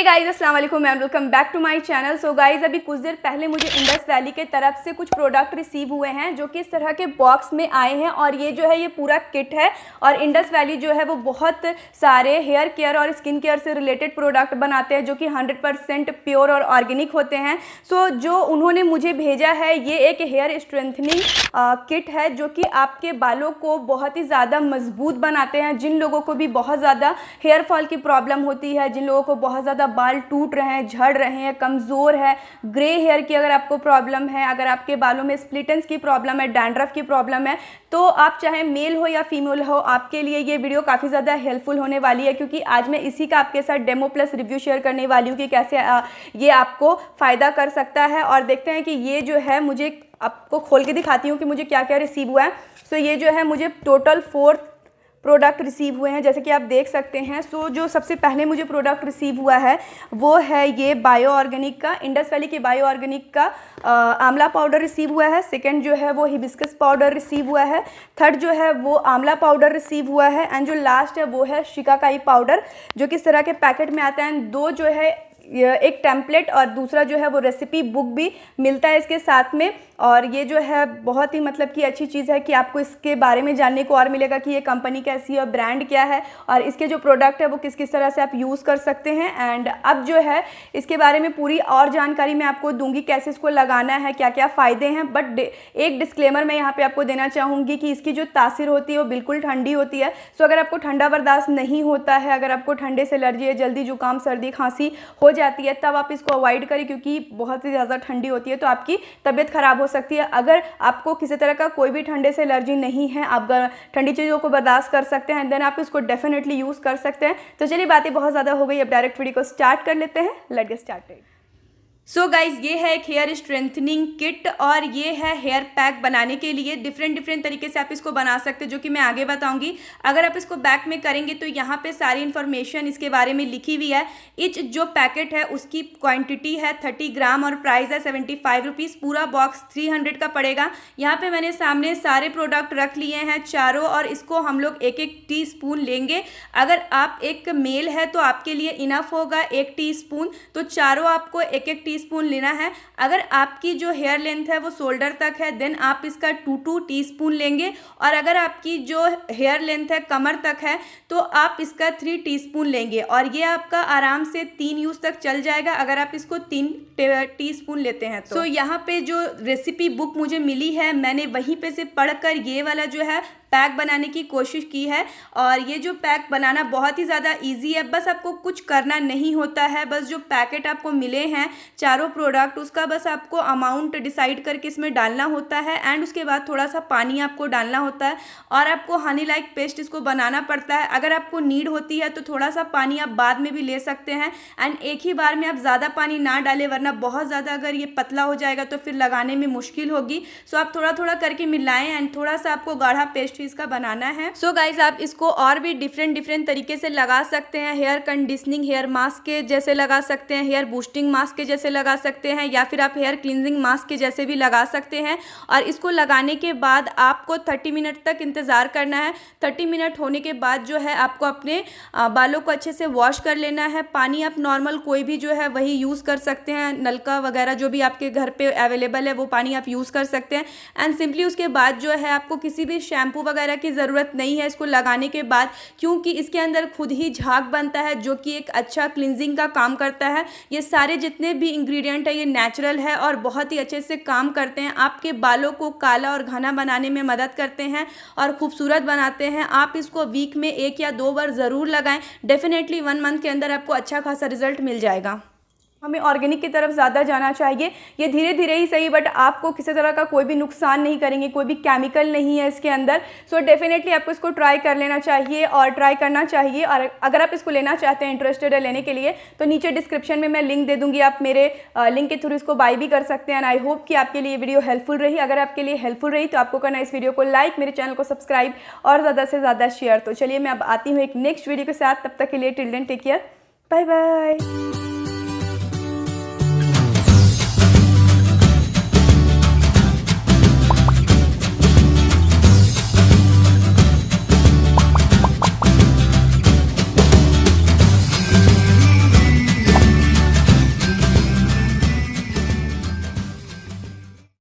Guys अस्सलाम वालेकुम and welcome back to my channel. So guys अभी कुछ देर पहले मुझे इंडस वैली के तरफ से कुछ प्रोडक्ट रिसीव हुए हैं जो कि इस तरह के बॉक्स में आए हैं और ये जो है ये पूरा किट है। और इंडस वैली जो है वो बहुत सारे हेयर केयर और स्किन केयर से रिलेटेड प्रोडक्ट बनाते हैं जो कि 100% प्योर और ऑर्गेनिक होते हैं। सो जो उन्होंने मुझे भेजा है ये एक हेयर स्ट्रेंथनिंग किट है जो कि आपके बालों को बहुत ही ज़्यादा मजबूत बनाते हैं। जिन लोगों को भी बहुत ज़्यादा हेयर फॉल की प्रॉब्लम होती है, जिन लोगों को बहुत ज़्यादा बाल टूट रहे हैं, झड़ रहे हैं, कमज़ोर है, ग्रे हेयर की अगर आपको प्रॉब्लम है, अगर आपके बालों में स्प्लिट एंड्स की प्रॉब्लम है, डैंड्रफ की प्रॉब्लम है, तो आप चाहे मेल हो या फीमेल हो, आपके लिए ये वीडियो काफ़ी ज़्यादा हेल्पफुल होने वाली है। क्योंकि आज मैं इसी का आपके साथ डेमो प्लस रिव्यू शेयर करने वाली हूँ कि कैसे ये आपको फ़ायदा कर सकता है। और देखते हैं कि ये जो है, मुझे आपको खोल के दिखाती हूँ कि मुझे क्या क्या रिसीव हुआ है। सो ये जो है मुझे टोटल 4 प्रोडक्ट रिसीव हुए हैं जैसे कि आप देख सकते हैं। सो जो सबसे पहले मुझे प्रोडक्ट रिसीव हुआ है वो है ये बायो ऑर्गेनिक का, इंडस वैली के बायो ऑर्गेनिक का आंवला पाउडर रिसीव हुआ है। सेकंड जो है वो हिबिस्कस पाउडर रिसीव हुआ है। थर्ड जो है वो आंवला पाउडर रिसीव हुआ है। एंड जो लास्ट है वो है शिकाकाई पाउडर जो कि इस तरह के पैकेट में आता है। एंड दो जो है एक टेम्पलेट और दूसरा जो है वो रेसिपी बुक भी मिलता है इसके साथ में। और ये जो है बहुत ही मतलब कि अच्छी चीज़ है कि आपको इसके बारे में जानने को और मिलेगा कि ये कंपनी कैसी है और ब्रांड क्या है और इसके जो प्रोडक्ट है वो किस किस तरह से आप यूज़ कर सकते हैं। एंड अब जो है इसके बारे में पूरी और जानकारी मैं आपको दूंगी, कैसे इसको लगाना है, क्या क्या फ़ायदे हैं। बट एक डिस्क्लेमर मैं यहाँ पर आपको देना चाहूँगी कि इसकी जो तासीर होती है वो बिल्कुल ठंडी होती है। सो अगर आपको ठंडा बर्दाश्त नहीं होता है, अगर आपको ठंडे से एलर्जी है, जल्दी जुकाम सर्दी खांसी हो जाती है, तब आप इसको अवॉइड करें क्योंकि बहुत ही ज़्यादा ठंडी होती है तो आपकी तबीयत ख़राब हो सकती है। अगर आपको किसी तरह का कोई भी ठंडे से एलर्जी नहीं है, आप ठंडी चीज़ों को बर्दाश्त कर सकते हैं, देन आप इसको डेफिनेटली यूज़ कर सकते हैं। तो चलिए बातें बहुत ज़्यादा हो गई, अब डायरेक्ट वीडियो को स्टार्ट कर लेते हैं। Let's get started. So guys ये है एक हेयर स्ट्रेंथनिंग किट और ये है हेयर पैक बनाने के लिए। डिफरेंट तरीके से आप इसको बना सकते हैं जो कि मैं आगे बताऊंगी। अगर आप इसको बैक में करेंगे तो यहाँ पे सारी इन्फॉर्मेशन इसके बारे में लिखी हुई है। ईच जो पैकेट है उसकी क्वांटिटी है 30 ग्राम और प्राइस है 75 रुपीज़। पूरा बॉक्स 300 का पड़ेगा। यहाँ पे मैंने सामने सारे प्रोडक्ट रख लिए हैं चारों और इसको हम लोग एक एक टीस्पून लेंगे। अगर आप एक मेल है तो आपके लिए इनफ होगा 1 टीस्पून, तो चारों आपको एक एक टीस्पून लेना है। अगर आपकी जो हेयर लेंथ है वो शोल्डर तक है देन आप इसका 2 टीस्पून लेंगे और अगर आपकी जो हेयर लेंथ है कमर तक है तो आप इसका 3 टीस्पून लेंगे और ये आपका आराम से 3 यूज़ तक चल जाएगा अगर आप इसको 3 टीस्पून लेते हैं तो। यहाँ पे जो रेसिपी बुक मुझे मिली है मैंने वहीं पे से पढ़कर ये वाला जो है पैक बनाने की कोशिश की है। और ये जो पैक बनाना बहुत ही ज़्यादा इजी है, बस आपको कुछ करना नहीं होता है। बस जो पैकेट आपको मिले हैं चारों प्रोडक्ट उसका बस आपको अमाउंट डिसाइड करके इसमें डालना होता है एंड उसके बाद थोड़ा सा पानी आपको डालना होता है और आपको हनी लाइक पेस्ट इसको बनाना पड़ता है। अगर आपको नीड होती है तो थोड़ा सा पानी आप बाद में भी ले सकते हैं एंड एक ही बार में आप ज़्यादा पानी ना डालें वरना बहुत ज़्यादा अगर ये पतला हो जाएगा तो फिर लगाने में मुश्किल होगी। सो आप थोड़ा थोड़ा करके मिलाएं एंड थोड़ा सा आपको गाढ़ा पेस्ट इसका बनाना है। सो गाइज आप इसको और भी डिफरेंट तरीके से लगा सकते हैं। हेयर कंडीशनिंग हेयर मास्क के जैसे लगा सकते हैं, हेयर बूस्टिंग मास्क के जैसे लगा सकते हैं या फिर आप हेयर क्लींजिंग मास्क के जैसे भी लगा सकते हैं। और इसको लगाने के बाद आपको 30 मिनट तक इंतज़ार करना है। 30 मिनट होने के बाद जो है आपको अपने बालों को अच्छे से वॉश कर लेना है। पानी आप नॉर्मल कोई भी जो है वही यूज़ कर सकते हैं, नलका वगैरह जो भी आपके घर पे अवेलेबल है वो पानी आप यूज़ कर सकते हैं। एंड सिंपली उसके बाद जो है आपको किसी भी शैम्पू वगैरह की ज़रूरत नहीं है इसको लगाने के बाद, क्योंकि इसके अंदर खुद ही झाग बनता है जो कि एक अच्छा क्लिनजिंग का काम करता है। ये सारे जितने भी इंग्रेडिएंट है ये नेचुरल है और बहुत ही अच्छे से काम करते हैं। आपके बालों को काला और घना बनाने में मदद करते हैं और खूबसूरत बनाते हैं। आप इसको वीक में 1 या 2 बार ज़रूर लगाएं। डेफिनेटली 1 मंथ के अंदर आपको अच्छा खासा रिजल्ट मिल जाएगा। हमें ऑर्गेनिक की तरफ ज़्यादा जाना चाहिए। ये धीरे धीरे ही सही बट आपको किसी तरह का कोई भी नुकसान नहीं करेंगे, कोई भी केमिकल नहीं है इसके अंदर। सो डेफिनेटली आपको इसको ट्राई कर लेना चाहिए और ट्राई करना चाहिए। और अगर आप इसको लेना चाहते हैं, इंटरेस्टेड है लेने के लिए, तो नीचे डिस्क्रिप्शन में मैं लिंक दे दूँगी, आप मेरे लिंक के थ्रू इसको बाय भी कर सकते हैं। एंड आई होप कि आपके लिए वीडियो हेल्पफुल रही। अगर आपके लिए हेल्पफुल रही तो आपको करना है इस वीडियो को लाइक, मेरे चैनल को सब्सक्राइब और ज़्यादा से ज़्यादा शेयर। तो चलिए मैं अब आती हूँ एक नेक्स्ट वीडियो के साथ, तब तक के लिए till then take care, bye bye.